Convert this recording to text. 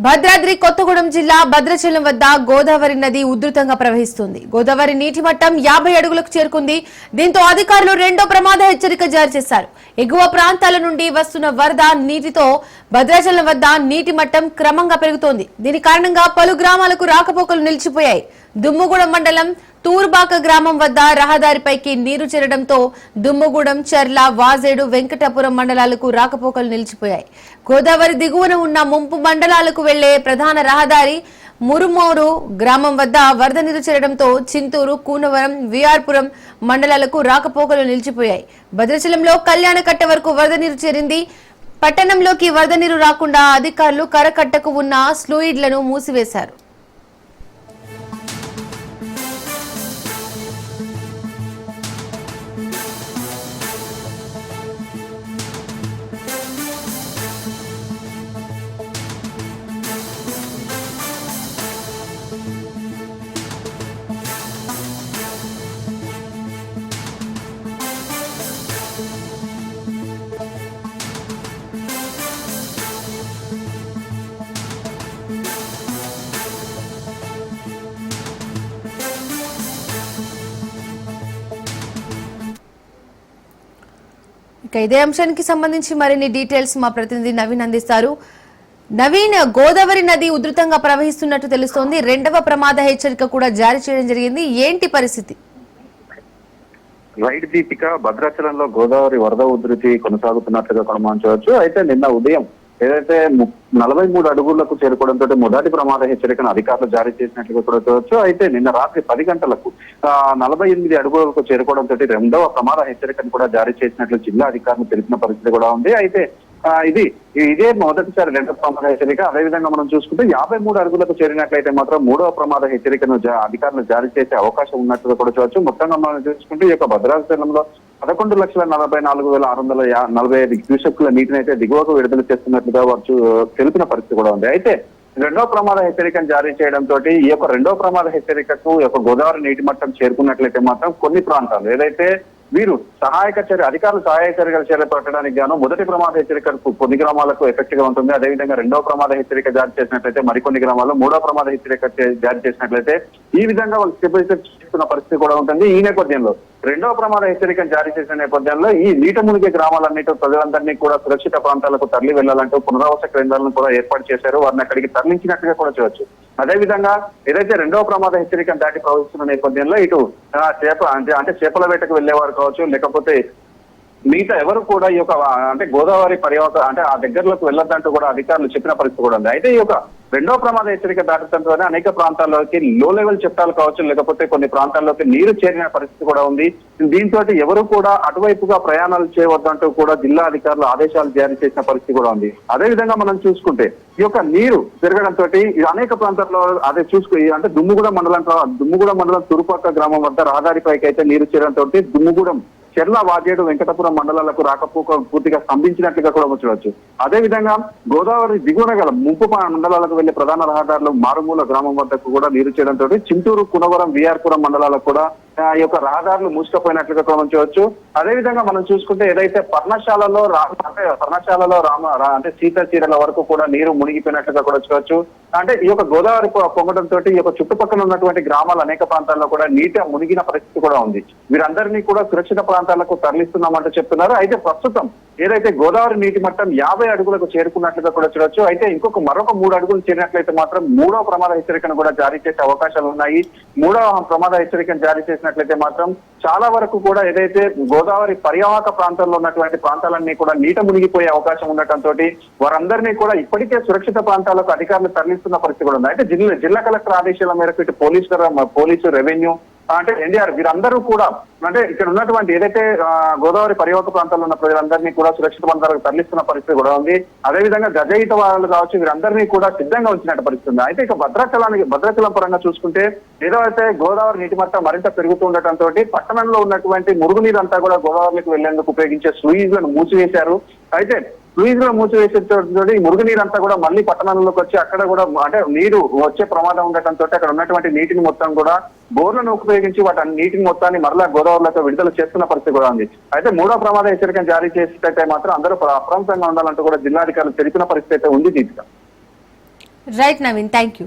భద్రాద్రి కొత్తగూడెం జిల్లా భద్రాచలం వద్ద గోదావరి నది ఉధృతంగా ప్రవహిస్తుంది. గోదావరి నీటి మట్టం 50 అడుగులకు చేరుకుంది. దీంతో అధికారులు రెండో ప్రమాద హెచ్చరిక జారీ చేశారు. ఎగువ ప్రాంతాల నుండి వస్తున్న వరద నీటితో భద్రాచలం వద్ద నీటి మట్టం క్రమంగా పెరుగుతోంది. దీని కారణంగా పలు గ్రామాలకు రాకపోకలు నిలిచిపోయాయి. దుమ్ముగూడెం మండలం తూర్బాక గ్రామం వద్ద రహదారిపైకి నీరు చేరడంతో దుమ్ముగూడెం, చర్ల, వాజేడు, వెంకటాపురం మండలాలకు రాకపోకలు నిలిచిపోయాయి. గోదావరి దిగువన ఉన్న ముంపు మండలాలకు వెళ్లే ప్రధాన రహదారి మురుమూరు గ్రామం వద్ద వరద నీరు చేరడంతో చింతూరు, కూనవరం, విఆర్పురం మండలాలకు రాకపోకలు నిలిచిపోయాయి. భద్రాచలంలో కళ్యాణకట్ట వరకు వరద నీరు చేరింది. పట్టణంలోకి వరద నీరు రాకుండా అధికారులు కరకట్టకు ఉన్న స్లూయిడ్లను మూసివేశారు. ఇదే అంశానికి సంబంధించి మరిన్ని డీటెయిల్స్ మా ప్రతినిధి నవీన్ అందిస్తారు. నవీన్, గోదావరి నది ఉధృతంగా ప్రవహిస్తున్నట్టు తెలుస్తోంది. రెండవ ప్రమాద హెచ్చరిక కూడా జారీ చేయడం జరిగింది. ఏంటి పరిస్థితి? రైట్ దీపిక, భద్రాచలంలో గోదావరి వరద ఉధృతి కొనసాగుతున్నట్లుగా గమనించవచ్చు. అయితే నిన్న ఉదయం ఏదైతే 43 అడుగులకు చేరుకోవడంతో మొదటి ప్రమాద హెచ్చరికను అధికారులు జారీ చేసినట్లుగా కూడా చూడవచ్చు. అయితే నిన్న రాత్రి 10 గంటలకు 48 అడుగులకు చేరుకోవడంతో రెండవ ప్రమాద హెచ్చరికను కూడా జారీ చేసినట్లు జిల్లా అధికారులు తెలిపిన పరిస్థితి కూడా ఉంది. అయితే ఇదే మొదటిసారి రెండవ ప్రమాద హెచ్చరిక. అదేవిధంగా మనం చూసుకుంటే 53 అడుగులకు చేరినట్లయితే మాత్రం మూడవ ప్రమాద హెచ్చరికను అధికారులు జారీ చేసే అవకాశం ఉన్నట్లుగా కూడా చూడవచ్చు. మొత్తంగా మనం చూసుకుంటే ఈ యొక్క భద్రాచలంలో 11,44,645 క్యూసెక్కుల నీటిని అయితే దిగువకు విడుదల చేస్తున్నట్లుగా వారు తెలిపిన పరిస్థితి కూడా ఉంది. అయితే రెండవ ప్రమాద హెచ్చరికను జారీ చేయడంతో ఈ యొక్క రెండవ ప్రమాద హెచ్చరికకు ఈ యొక్క గోదావరి నీటి మట్టం చేరుకున్నట్లయితే మాత్రం కొన్ని ప్రాంతాలు ఏదైతే వీరు అధికారులు సహాయక చర్యలు చేపట్టడానికి గాను మొదటి ప్రమాద హెచ్చరికకు కొన్ని గ్రామాలకు ఎఫెక్ట్ గా ఉంటుంది. అదేవిధంగా రెండవ ప్రమాద హెచ్చరిక జారీ చేసినట్లయితే మరికొన్ని గ్రామాల్లో మూడవ ప్రమాద హెచ్చరిక జారీ చేసినట్లయితే ఈ విధంగా వాళ్ళు స్టెప్ బై స్టెప్ చేస్తున్న పరిస్థితి కూడా ఉంటుంది. ఈ నేపథ్యంలో రెండవ ప్రమాద హెచ్చరికను జారీ చేసిన నేపథ్యంలో ఈ నీట మునిగే గ్రామాలన్నిటి ప్రజలందరినీ కూడా సురక్షిత ప్రాంతాలకు తరలి వెళ్లాలంటూ పునరావాస కేంద్రాలను కూడా ఏర్పాటు చేశారు. వారిని అక్కడికి తరలించినట్టుగా కూడా చూడవచ్చు. అదేవిధంగా ఏదైతే రెండవ ప్రమాద హెచ్చరికను దాటి ప్రవహిస్తున్న నేపథ్యంలో ఇటు చేపల వేటకు వెళ్లేవారు కావచ్చు, లేకపోతే మిగతా ఎవరు కూడా ఈ యొక్క గోదావరి పర్యావరణ ఆ దగ్గరలోకి వెళ్ళొద్దంటూ కూడా అధికారులు చెప్పిన పరిస్థితి కూడా ఉంది. అయితే ఈ యొక్క రెండవ ప్రమాద హెచ్చరిక దాటడంతోనే అనేక ప్రాంతాల్లోకి లో లెవెల్ చట్టాలు కావచ్చు, లేకపోతే కొన్ని ప్రాంతాల్లోకి నీరు చేరిన పరిస్థితి కూడా ఉంది. దీంతో ఎవరు కూడా అటువైపుగా ప్రయాణాలు చేయవద్దంటూ కూడా జిల్లా అధికారులు ఆదేశాలు జారీ చేసిన పరిస్థితి కూడా ఉంది. అదేవిధంగా మనం చూసుకుంటే ఈ యొక్క నీరు పెరగడంతో అనేక ప్రాంతాల్లో దుమ్ముగూడెం మండలం తురుపక్క గ్రామం వద్ద రహదారిపైకి అయితే నీరు చేరడంతో దుమ్ముగూడెం, చర్ల, వాజేడు, వెంకటాపురం మండలాలకు రాకపోక పూర్తిగా స్తంభించినట్లుగా కూడా చూడవచ్చు. అదేవిధంగా గోదావరి దిగువన గల ముంపు మండలాలకు వెళ్లే ప్రధాన రహదారులు మారుమూల గ్రామం వద్దకు కూడా నీరు చేయడంతో చింతూరు, కూనవరం, విఆర్పురం మండలాలకు కూడా ఈ యొక్క రహదారులు మూసుకుపోయినట్లుగా గమనించవచ్చు. అదేవిధంగా మనం చూసుకుంటే ఏదైతే పర్ణశాలలో సీత చీరల వరకు కూడా నీరు మునిగిపోయినట్లుగా కూడా చూడవచ్చు. ఈ యొక్క గోదావరి పొంగడంతో ఈ యొక్క చుట్టుపక్కల ఉన్నటువంటి గ్రామాలు అనేక ప్రాంతాల్లో కూడా నీట మునిగిన పరిస్థితి కూడా ఉంది. వీరందరినీ కూడా సురక్షిత ప్రాంతాలకు తరలిస్తున్నామంటూ చెప్తున్నారు. అయితే ప్రస్తుతం ఏదైతే గోదావరి నీటి మట్టం 50 అడుగులకు చేరుకున్నట్లుగా కూడా చూడవచ్చు. అయితే మరొక 3 అడుగులు చేరినట్లయితే మాత్రం మూడవ ప్రమాద హెచ్చరికను కూడా జారీ చేసే అవకాశాలు ఉన్నాయి. మూడవ ప్రమాద హెచ్చరికను జారీ చేసినట్లయితే మాత్రం చాలా వరకు కూడా ఏదైతే గోదావరి పర్యావరణ ప్రాంతంలో ఉన్నటువంటి ప్రాంతాలన్నీ కూడా నీట మునిగిపోయే అవకాశం ఉండటంతో వారందరినీ కూడా ఇప్పటికే సురక్షిత ప్రాంతాలకు అధికారులు తరలిస్తున్న పరిస్థితి కూడా ఉంది. అయితే జిల్లా కలెక్టర్ ఆదేశాల మేరకు ఇటు పోలీసు, రెవెన్యూ, ఎన్డీఆర్ వీరందరూ కూడా ఇక్కడ ఉన్నటువంటి ఏదైతే గోదావరి పర్యావరణ ప్రాంతాల్లో ఉన్న ప్రజలందరినీ కూడా సురక్షిత ప్రాంతాలకు తరలిస్తున్న పరిస్థితి కూడా ఉంది. అదేవిధంగా గజయిత వారాలు కావచ్చు, వీరందరినీ కూడా సిద్ధంగా ఉంచినట్టు పరిస్థితి ఉంది. అయితే ఇక భద్రాచలం పరంగా చూసుకుంటే ఏదైతే గోదావరి నీటి మట్టం మరింత పెరుగుతూ ఉండటంతో పట్టణంలో ఉన్నటువంటి మురుగునీరు అంతా కూడా గోదావరికి వెళ్లేందుకు ఉపయోగించే స్లూయిజ్లను మూసివేశారు. అయితే స్లూయిజ్ లో మూసివేసేతో ఈ మురుగునీరు అంతా కూడా మళ్ళీ పట్టణంలోకి వచ్చి అక్కడ కూడా నీరు వచ్చే ప్రమాదం ఉండటంతో అక్కడ ఉన్నటువంటి నీటిని మొత్తం కూడా బోర్లను ఉపయోగించి నీటిని మొత్తాన్ని మరలా గోదావరిలో విడుదల చేస్తున్న పరిస్థితి కూడా ఉంది. అయితే మూడో ప్రమాద హెచ్చరికను జారీ చేసేటైతే మాత్రం అందరూ అప్రమత్తంగా ఉండాలంటూ కూడా జిల్లాధికారులు తెలిపిన పరిస్థితి అయితే ఉంది. Deepika, right Naveen, thank you.